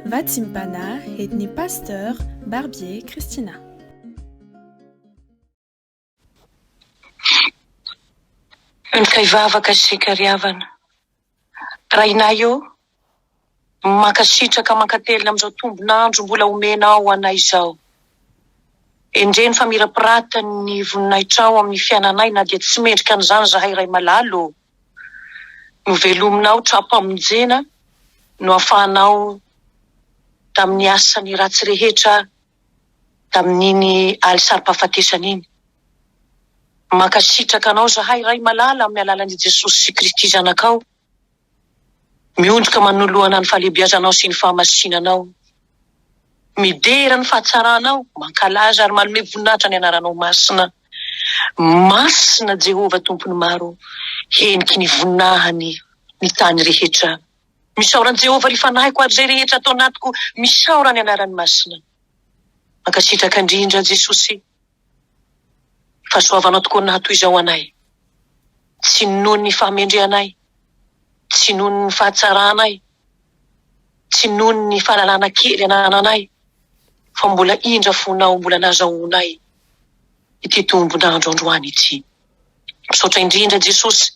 Vatimpana etni pasteur Barbier Christina. Kay vavaka sika riavana. Rainay io, mankasitraka mankatelina amin'izao tombonandro mbola omenao anay izao. Endreny fa mirapirata ny voninahitrao amin'ny fiainanay na dia tsy mendrika an'izany zahay ray malalo. No velominao trapamonjena no afahanao tamin'ny asany ratsy rehetra tamin'iny alisary-pahafatesana iny. Mankasitraka anao zahay ray malala amin'ny alalan'i Jesosy sy Kristy zanakao. Miondrika manoloana ny fahalebiazanao sy ny fahamasinanao. Midera ny fahatsaranao, mankalaza ary manome voninahitra ny anaranao masina. Masina Jehova tompony maro, heniky ny voninahany ny tany rehetra. Misaoran Jehova ry fanahiko ary zay rehetra atao anatiko, misaora ny anarany masina. Mankasitraka indrindra Jesosy, fahasoavanao tokoa nato izao anay. Tsy nohony ny fahamendreanay, tsy nohony ny fahatsaranay, tsy nohony ny fahalalana kely anananay, fa mbola indra fonao mbola nazahoanay ity tombonandro androany ity. Misaotra indrindra Jesosy,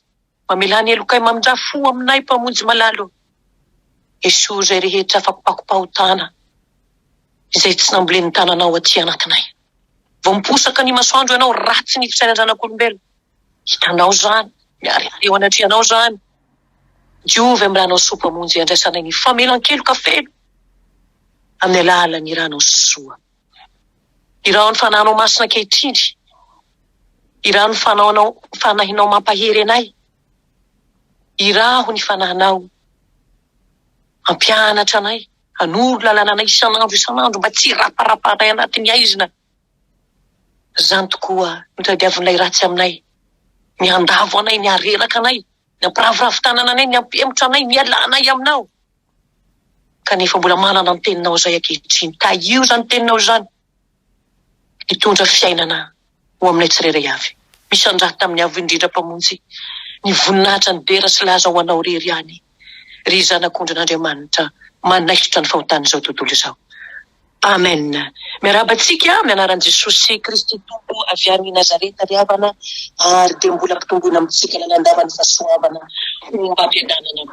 mamelany elokay mamindrafo aminay mpamonjy malalo. Esoa zay rehetra fampakopahotana, izay tsy namboleny tananao aty anatinay. Vao miposaka ny masoandro ianao ratsy ny fisainan'anjanak'olombelona. Hitanao zany, miarihary eo anatrehanao zany. Diovy amin'ny ranao sopamonjy andraisanay ny famelan-keloka felo amin'ny alalan'ny ranao soa. Iraho ny fanahinao masina kehitrindry. Iraho ny fanahinao mampahery anay. Iraho ny fanahinao ampianatra anay, hanoro lalana anay isanandro mba tsy raparaparay anatin'ny aizina. Zany tokoa ny tadiavin'ilay ratsy aminay, ny andavo anay, ny areraka anay, ny ampiravoravo-tanana anay, ny ampemotra anay, ny alanay aminao. Kanefa mbola manana ny teninao zay ankehitriny. Ka io zany teninao zany, hitondra fiainana ho aminay tsirairay avy. Misandraha tamin'ny avo indrindra mpamonjy, ny voninahitra ny dera sy laza ho anao rery any. Ry zanak'Andriamanitra, manaikitra ny fahotany izao tontolo izao. Amen. Miarabantsika mianaran'i Jesosy Kristy Tompo avy any Nazareta ry havana, ary dia mbola mpitombona amintsika nanandavany fahasoavana fomba ampiadanana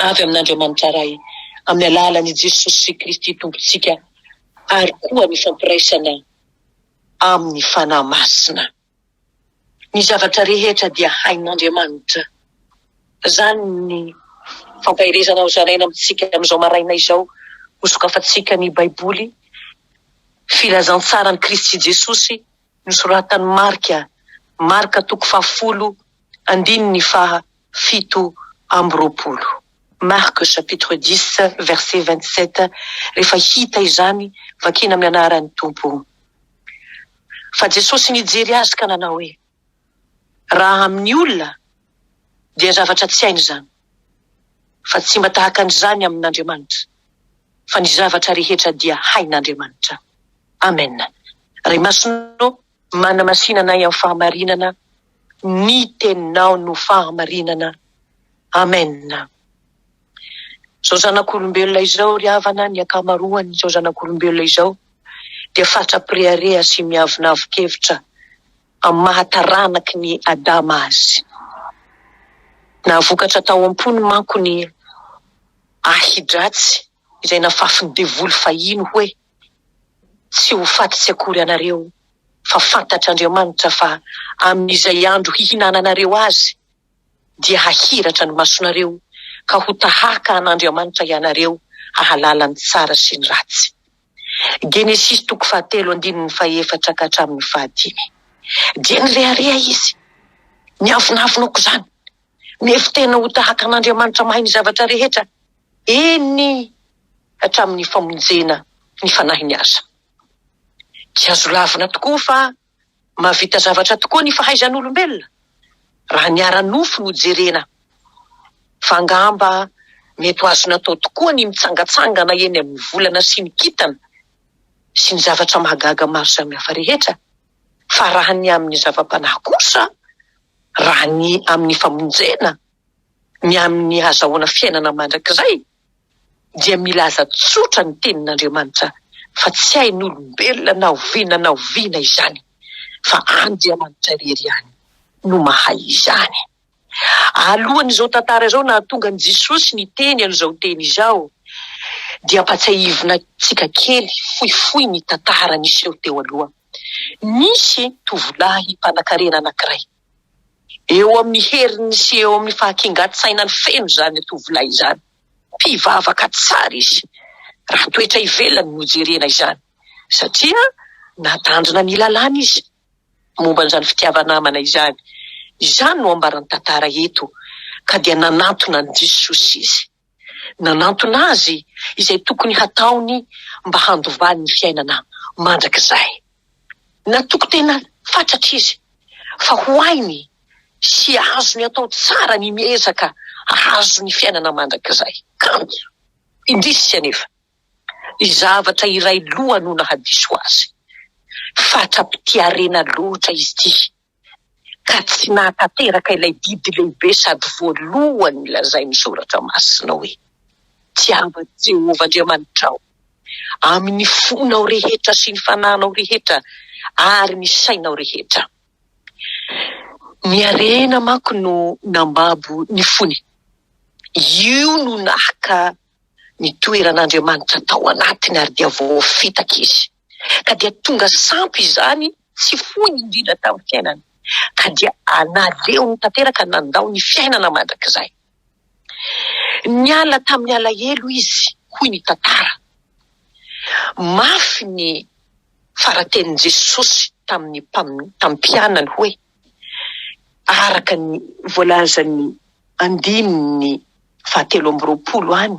avy amin'Andriamanitra ray amin'ny alalan'i Jesosy Kristy Tompontsika, ary koa ny fampiraisana amin'ny fanahy masina. Ny zavatra rehetra dia hain'Andriamanitra. Zany ny fampahirezanao zanaina amintsika amin'izao maraina izao. Hosokafantsika ny Baiboly, filazantsara ny Kristy Jesosy, nosoratan'ny Marka toko 10:17. Marque chapitre 10 verset 27. Rehefa hita izany, vakina amin'ny anaran'ny Tompo. Fa Jesosy nijery azy ka nanao hoe, raha amin'ny olona dia zavatra tsy hainy zany, fa tsy mba tahaka an'izany amin'Andriamanitra. Fa ny zavatra rehetra dia hain'Andriamanitra. Amen. Ray masonao, manamasinanay amin'ny fahamarinana, ny teninao no fahamarinana. Amen. Zao zanak'olombelona izao ry havana, ny akamaroany zao zanak'olombelona izao, dia fatrapriarea sy miavonavo-kevitra amin'ny mahataranaky ny Adama azy. Navokatra tao am-pony manko ny ahidratsy, izay nafafy ny devoly fahiny hoe, tsy ho fatotsy akory anareo, fa fantatr'Andriamanitra fa amin'izay andro hihinananareo azy, dia hahiratra ny masonareo, ka ho tahaka an'Andriamanitra ianareo, hahalala ny tsara sy ny ratsy. Genesis toko 7:1-4 dia nirearea izy, niavonavonako zany, nefa tena ho tahaka an'Andriamanitra mahay ny zavatra rehetra, eny hatramin'ny famonjena ny fanahiny aza. Tsy azo lavina tokoa fa mahavita zavatra tokoa ny fahaizan'olombelona, raha niara-nofo no jerena. Fa angamba mety ho azo natao tokoa ny mitsangatsangana eny amin'ny volana sy ny kintana sy ny zavatra mahagaga maro samihafa rehetra. Fa raha ny amin'ny zava-panahy kosa, raha ny amin'ny famonjena, ny amin'ny azahoana fiainana mandrakizay, dia milaza tsotra ny tenin'Andriamanitra fa tsy hain'olombelona na oviana izany, fa Andriamanitra irery ihany no mahay izany. Alohan'izao tantara izao na tonga ny Jesosy ny teny an'izao teny izao, dia ampatsahivina tsika kely fohifohy ny tantara niseho teo aloha. Nisy tovolahy mpanan-karena anankiray. Eo amin'ny heriny sy eo amin'ny fahakingan-tsaina ny feno zany tovolahy izany. Mpivavaka tsara izy, raha toetra ivelany no jerena izany, satria natandrina ny lalàna izy momba n'izany fitiavanamana izany. Izany no ambarany tantara eto, ka dia nanantona ny Jesosy izy. Nanantona azy izay tokony hataony mba handovany ny fiainana mandrakizay. Natoko tena fatratra izy, fa ho ainy sy azony atao tsara ny miezaka ahazo ny fiainana mandrakizay. Kanto, indrisy anefa, ny zavatra iray loha no nahadiso azy. Fatra-pitiarena loatra izy ty, ka tsy nahatanteraka ilay didy lehibe sady voalohany lazay ny soratra masina hoe tiava Jehovah Andriamanitrao amin'ny fonao rehetra sy ny fananao rehetra ary ny sainao rehetra. Ny arena manko no nambabo ny fony. Io no naka ny toeran'Andriamanitra tao anatiny ary dia voafitaka izy. Ka dia tonga sampy izany tsy fony indrindra tamin'ny fiainany, ka dia analeo ny tanteraka nandao ny fiainana mandrakizay. Niala tamin'ny alahelo izy, hoy ny tantara. Mafy ny faratenin'i Jesosy tamin'ny mpianany hoe, araka ny voalazany 5:20 any,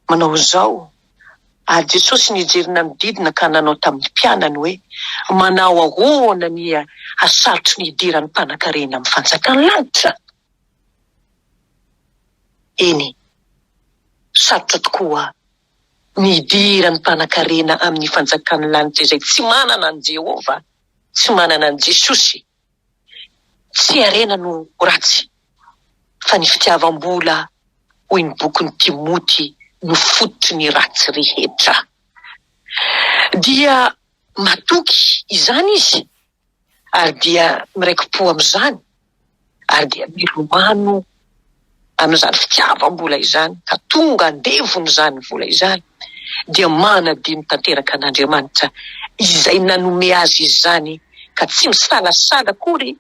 manao zao, ary Jesosy nijerina mididina ka nanao tamin'ny mpianany hoe, manao ahoana ny asarotry ny idiran'ny mpanan-karena amin'ny fanjakany lanitra? Eny, sarotra tokoa ny idiran'ny mpanan-karena amin'ny fanjakany lanitra izay tsy manana an Jehovah, tsy manana an Jesosy. Tsy arena no ratsy, fa ny fitiavam-bola hoy ny bokin'ny Timoty no fototry ny ratsy rehetra. Dia matoky izany izy, ary dia miraiki-po amin'izany, ary dia milomano amin'izany fitiavam-bola izany, ka tonga andevony izany vola izany, dia manadino tanteraka an'Andriamanitra izay nanome azy izany, ka tsy misalasala kory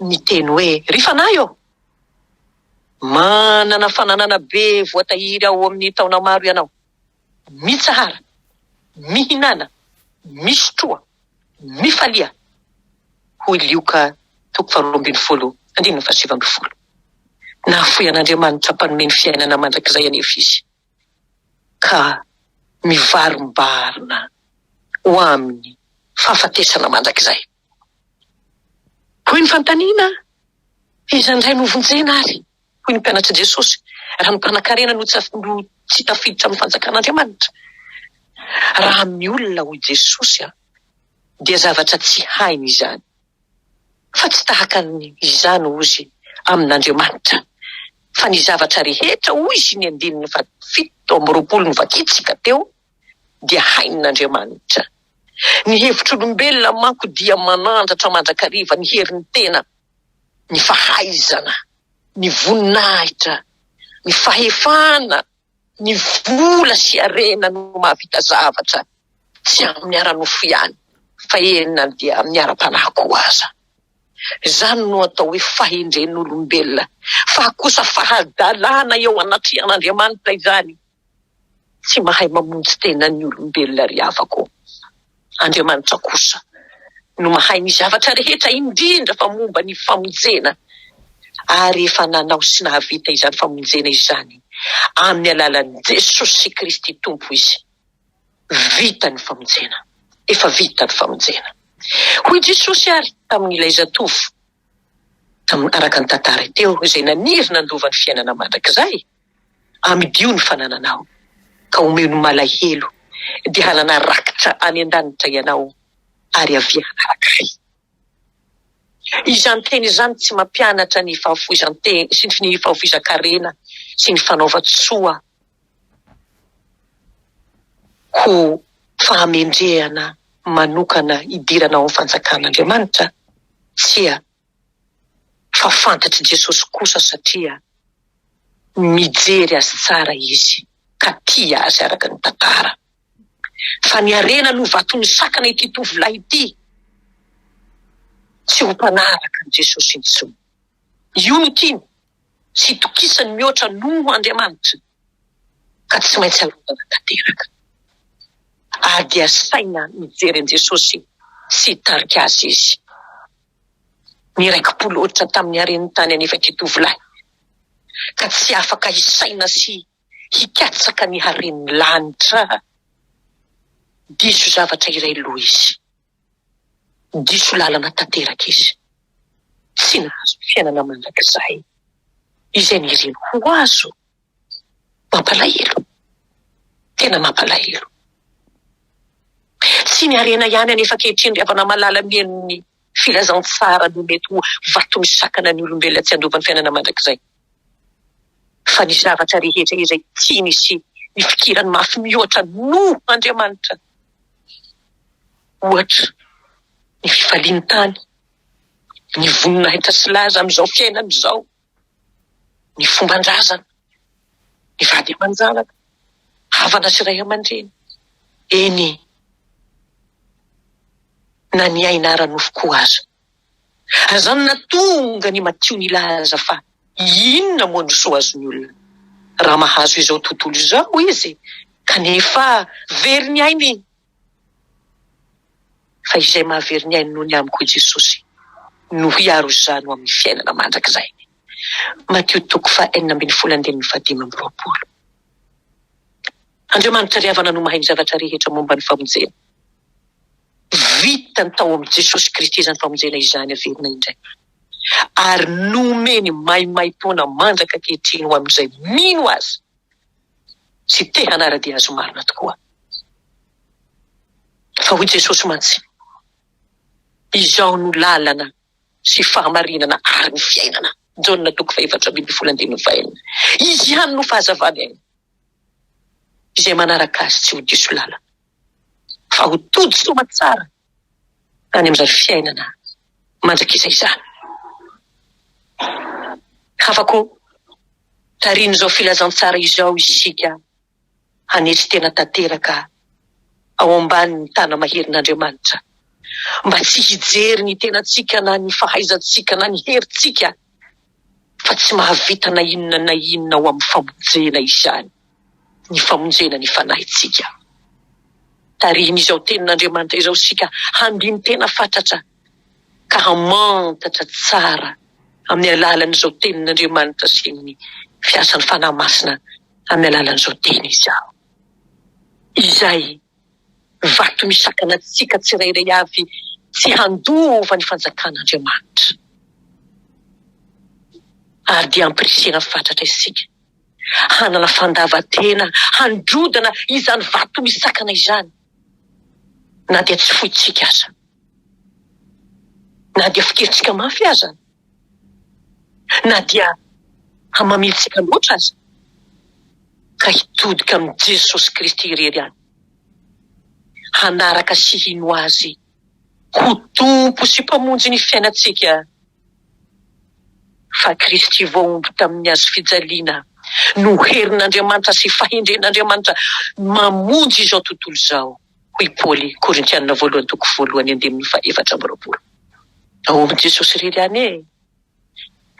ny teny hoe, ry fanahy eo, manana fananana be voatahiry ao amin'ny taona maro ianao, mitsahara, mihinana, misotroa, mifalia. Hoy Lioka 12:20. Nahafoy an'Andriamanitra mpanome ny fiainana mandrakizay anefa izy, ka mivarimbarina ho amin'ny fahafatesana mandrakizay. Hoy ny fantaniana, iza ndray novonjena ary, hoy ny mpianatra Jesosy, raha ny mpanan-karena no tsy tafiditra amin'ny fanjakan'Andriamanitra. Raha amin'ny olona hoy Jesosy, dia zavatra tsy hainy izany, fa tsy tahaka izany ozy amin'Andriamanitra. Fa ny zavatra rehetra hoy izy ny 7:20 no vakitsika teo, dia hain'Andriamanitra. Ny hevitr'olombelona manko dia manandratra mandrakariva ny herin'ny tena, ny fahaizana, ny voninahitra, ny fahefana, ny vola sy arena no mahavita zavatra, tsy amin'ny ara-nofo ihany, fa enina dia amin'ny ara-panahy koa aza. Zany no atao hoe fahendren'olombelona, fa kosa fahadalana eo anatrehan'Andriamanitra izany, tsy mahay mamonjy tena ny olombelona ry havako. Andriamanitra kosa no mahay ny zavatra rehetra indrindra fa momba ny famonjena, ary efa nanao sy nahavita izany famonjena izany amin'ny alalan'i Jesosy Kristy Tompo izy. Vita ny famonjena, efa vita ny famonjena. Hoy Jesosy ary tamin'ilay zatovo, araka ny tantara teo, izay naniry nandova ny fiainana mandrakizay, amidio ny fanananao, ka omeo ny malahelo, dia hanana rakitra any an-danitra ianao, ary avia hanarakahay. Izany teny izany tsy mampianatra ny fahafoizan-teny sy ny fahafoizan-karena sy ny fanaovan-tsoa ho fahamendrehana manokana idirana ao amin'ny fanjakan'Andriamanitra tsia fa fantatry Jesosy kosa satria mijery azy tsara izy ka tia azy araka ny tantara. Fa ny arena no vatony sakana ity tovolahy ity tsy ho mpanaraka ny Jesosy intsony. Io no tiany sy tokisany mihoatra noho Andriamanitra ka tsy maintsy alovana tanteraka. Ady asaina mijery an Jesosy sy tarika azy izy. Niraiki-polo ohatra tamin'ny haren'ny tany anefa ity tovolahy ka tsy afaka hisaina sy hikatsaka ny haren'ny lanitra. Diso zavatra iray loha izy, diso lalana tanteraka izy, tsy nahazo fiainana mandrakizay izay nireny ho azo. Mampalahelo, tena mampalahelo. Tsy ny harena ihany anefa ankehitriny ry havana malala mihaino ny filazantsara no mety ho vato misakana ny olombelona tsy andovany fiainana mandrakizay. Fa ny zavatra rehetra izay tiany sy ny fikirany mafy mihoatra noho Andriamanitra. Ohatra, ny fifaliany tany, ny voninahitra sy laza amin'izao fiainana izao, ny fomban-drazana, ny vady aman-janaka, havana sy ray aman-dreny. Eny, na ny aina ara-nofo aza. Azany na tonga ny matio ny laza fa inona moa no soa azony olona raha mahazo izao tontolo izao izy kanefa very ny ainy. Fa izay mahavery ny ainy noho ny amiko i Jesosy no hiaro izany ho amin'ny fiainana mandrakizay. Matio 5:25. Andriamanitra ry havana no mahay ny zavatra rehetra momba ny famonjena. Vita ny tao amin'ny Jesosy Kristy izany famonjena izany averina indray. Ary nomeny maimaim-poana mandraka ankehitriny ho amin'izay mino azy sy te hanara-dia azo marina tokoa. Fa hoy Jesosy mantsy, izao no lalana sy fahamarinana ary ny fiainana. Jona 4:25. Izy ihany no fahazavany ainy. Izay manaraka azy tsy ho diso lalana fa ho tody soa tsara any amin'izay fiainana mandrakizay izany. Afaka tariny izao filazantsara izao isika hanetry tena tanteraka ao ambanin'ny tana maherin'Andriamanitra mba tsy hijery ny tenantsika na ny fahaizantsika na ny herintsika fa tsy mahavita na inona ao amin'ny famonjena izany, ny famonjena ny fanahitsika. Tariny izao tenin'Andriamanitra izao sika handiny tena fantatra ka hamantatra tsara amin'ny alalan'izao tenin'Andriamanitra sy ny fiasan'ny fanahy masina amin'ny alalan'izao teny izao. Izay vato misakana antsika tsirairay avy tsy handova ny fanjakan'Andriamanitra. Ary dia ampirisihana fatratra isika hanana fandavan-tena handrodana izany vato misakana izany, na dia tsy fohitsika aza, na dia fikiritsika mafy aza, na dia hamamilitsika loatra aza, ka hitodika amin'ny Jesosy Kristy irery ihany, hanaraka sy hino azy ho tompo sy mpamonjy ny fiainantsika. Fa Kristy voaomby tamin'ny azo fijaliana no herin'Andriamanitra sy fahendren'Andriamanitra mamonjy izao tontolo izao. Hoy Paoly Korintianina 1:2-4. Ao amin'ny Jesosy irery ihany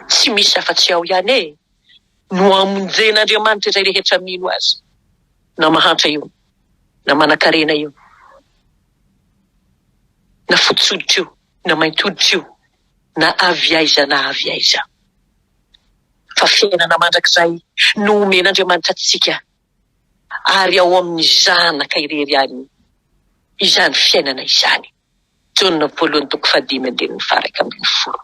tsy misy afa-tsy ao ihany no amonjen'Andriamanitra izay rehetra mino azy, na mahantra io, na manan-karena io, na fotsoditra io, na mainty-hoditra io, na avy aiza na avy aiza. Fa fiainana mandrakizay no omen'Andriamanitra antsika ary ao amin'ny zanaka irery ihany izany fiainana izany. Jona 1:5-10.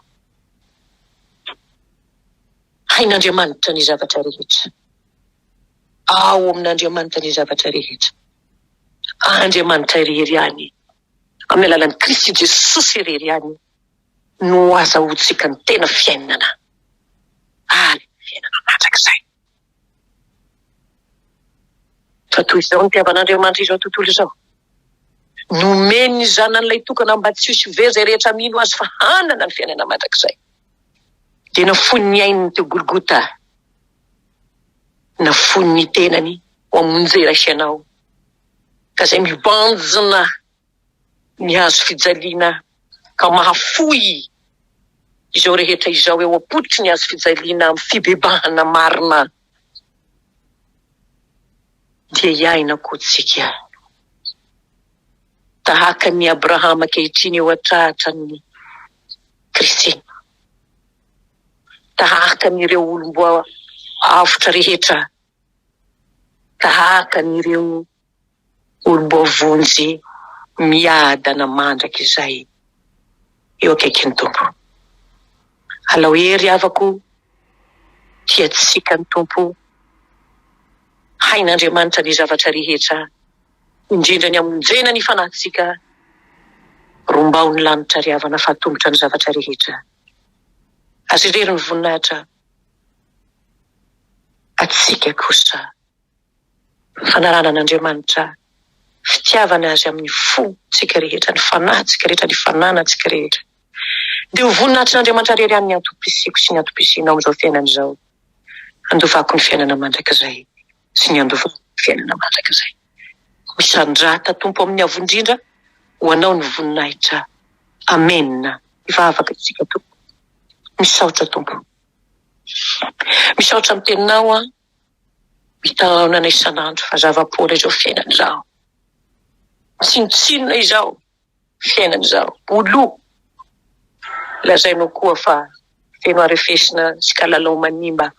Hain'Andriamanitra ny zavatra rehetra. Ao amin'Andriamanitra ny zavatra rehetra. Andriamanitra irery ihany amin'ny alalan'i Kristy Jesosy irery ihany no azahoantsika ny tena fiainana ary fiainana mandrakizay. fa toy izao ny tiavan'Andriamanitra izao tontolo izao. Nomeny ny zanan'ilay tokana mba tsy hisy very zay rehetra mino azy fa hanana ny fiainana mandrakizay. Dia nafony ny aininy teo Golgota, nafony ny tenany ho amonjera isanao, ka izay mibanjina ny hazo fijaliana ka mahafoy izao rehetra izao eo am-potry ny hazo fijaliana amin'ny fibebahana marina. Dia iaina koa tsika tahaka ny Abrahama ankehitriny eo an-trahatran'ny Kristy, tahaka n'ireo olom-boa avotra rehetra, tahaka n'ireo olom-boa vonjy miadana mandrakizay eo akaikin'ny Tompo. Alao hery avako tiatsika ny Tompo, hain'Andriamanitra ny zavatra rehetra, indrindra ny amonjena ny fanahintsika, rombao ny lanitra riavana fahatombotra ny zavatra rehetra. Azy irery ny voninahitra atsika kosa fanarana an'Andriamanitra, fitiavana azy amin'ny fo tsika rehetra, ny fanahintsika rehetra, ny fananantsika rehetra. Dia ho voninahitra n'Andriamanitra rery any ny antom-pisiko sy ny antom-pisinao amin'izao fiainana izao. Andovako ny fiainana mandrakizay sy ny andovako ny fiainana mandrakizay. Misandrata Tompo amin'ny avondrindra ho anao ny voninahitra. Amenna. Ivavaka tsika Tompo. Misaotra Tompo. Misaotra amin'ny teninao mitaonana isan'andro fa zava-poana izao fiainana izao. Tsinontsinona izao fiainana izao. Olo lazainao koa fa feno arefesina sy kalalao manimba.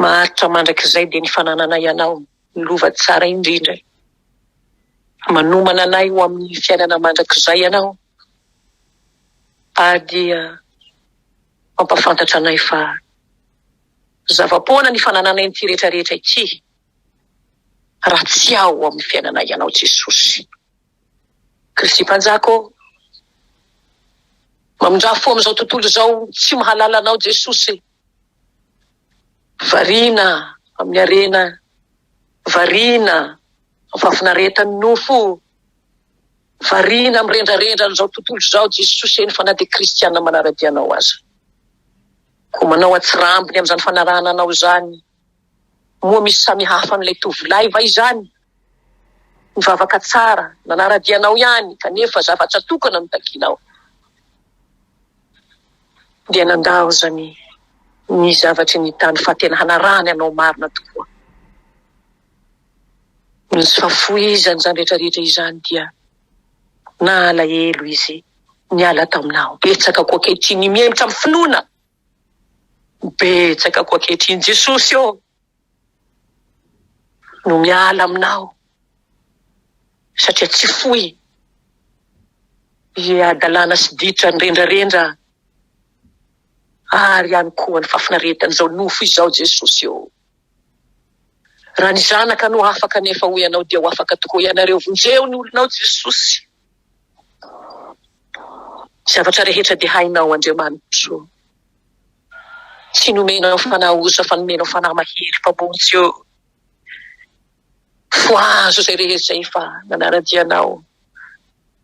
Maharitra mandrakizay dia ny fananana ianao milova tsara indrindra. Manomana anay ho amin'ny fiainana mandrakizay ianao. Dia mampafantatra anay fa zava-poana ny fananana ity rehetrarehetra ity raha tsy ao amin'ny fiainana ianao Jesosy. Kristy Mpanjako, mamondrafo amin'izao tontolo izao tsy mahalala anao Jesosy. Variana amin'ny arena, variana amin'ny fafinaretan'ny nofo, variana amin'ny rendrarendra n'izao tontolo izao Jesosy eny fa na dia kristiana manara-dianao aza. Ko manao atsirambiny amin'izany fanarahana anao izany, moa misy samihafa n'ilay tovolahy va izany? Mivavaka tsara, nanara-dianao ihany, kanefa zavatra tokana no takianao. Dia nandahozany ny zavatra ny tany fa tena hanarahany anao marina tokoa. Ny fahafoizany izany rehetrarehetra izany dia nala elo izy, niala taminao. Betsaka koa ankehitriny miemitra amin'ny finoana. Betsaka koa ankehitriny Jesosy no miala aminao. Satria tsy foy adalana sy ditra ny rendrarendra, ary ihany koa ny fafinaretana izao nofo izao Jesosy Raha ny zanaka no afaka nefa ho ianao dia ho afaka tokoa ianareo. Vonjeo ny olonao Jesosy. Zavatra rehetra dia hainao Andriamanitra. Tsy nomenao fanahoza fa nomenao fanahy mahery mpamonjy foazo izay rehetra izay fa nanara-dianao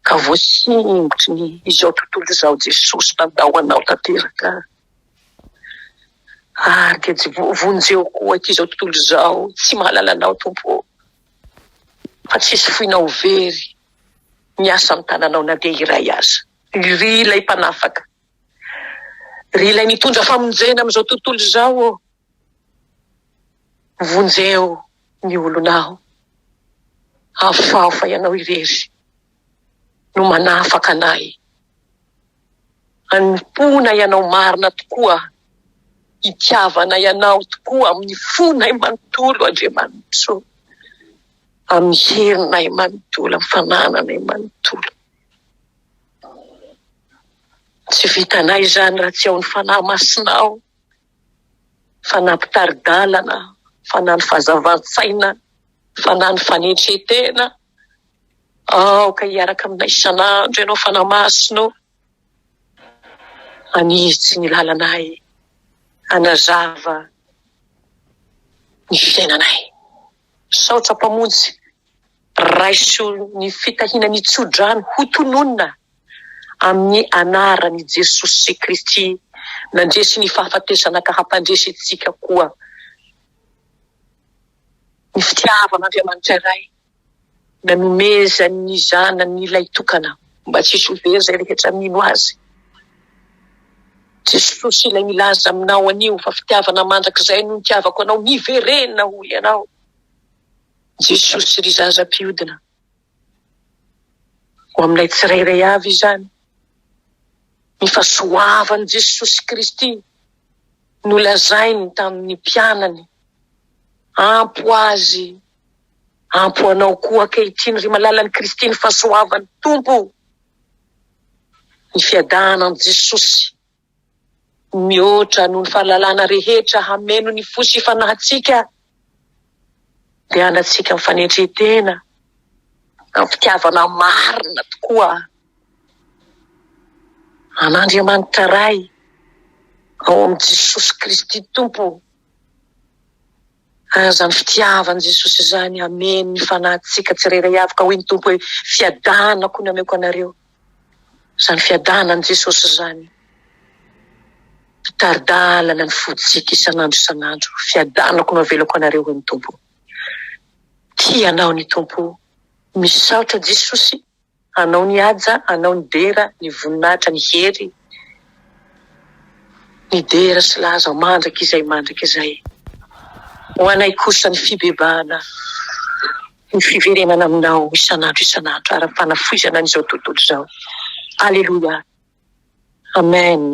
ka voasimbotry ny izao tontolo izao Jesosy nandao anao tanteraka. Dia vonjeo koa ity izao tontolo izao tsy mahalala anao Tompo, fa tsisy foinao very miasa amin'ny tananao na dia iray aza. Ry ilay mpanafaka, ry ilay mitondra famonjena amin'izao tontolo izao, vonjeo ny olonao. Afao fa ianao irery no manafaka anay. Anompona ianao marina tokoa, itiavana ianao tokoa amin'ny fonay manontolo Andriamanitra, amin'ny herinay manontolo, amin'ny fanananay manontolo. Tsy vitanay izany raha tsy ao ny fanahy masinao, fanampitaridalana, fanahy ny fahazavan-tsaina, fanahy ny fanetretena. Ka hiaraka aminay isan'andro ianao fanahy masino, anitsy ny lalanay, anazava ny fiainanay. Saotra mpamonjy, raiso ny fitahina ny tsodrano ho tononona amin'ny anaran'i Jesosy Kristy, nandresy ny fahafatesana ka hampandresy antsika koa ny fitiavan'Andriamanitra iray, nanomeza ny zanany ilay tokana mba tsisy over zay rehetra mino azy. Jesosy ilay milaza aminao anio fa fitiavana mandrakizay no nitiavako anao, niverenina hoy ianao. Jesosy ry zaza-piodina, ho aminay tsirairay avy izany, ny fahasoavan'i Jesosy Kristy nolazainy tamin'ny mpianany, ampo azy, ampo anao koa ankehitriny ry malalan'i Kristy ny fahasoavan'ny Tompo. Ny fiadanan'i Jesosy mihoatra noho ny fahalalana rehetra hameno ny fosy fanahintsika, dia anatsika amin'ny fanendretena, amin'ny fitiavana marina tokoa an'Andriamanitra ray ao amin'ny Jesosy Kristy Tompo. Aza ny fitiavan'i Jesosy izany ameno ny fanahintsika tsirairay avy, ka hoy ny Tompo hoe fiadanako ny ameko anareo. Izany fiadanan'i Jesosy izany taridalana ny foditsika isan'andro isan'andro. Fiadanako no avelako anareo, hoy ny Tompo. Tianao ny Tompo, misaotra Jesosy, anao ny aja, anao ny dera, ny voninahitra, ny hery, ny dera sy laza mandraka izay. Ho anay kosa ny fibebana, ny fiverenana aminao isan'andro, ara-panafoizana n'izao tontolo izao. Aleluia. Amen.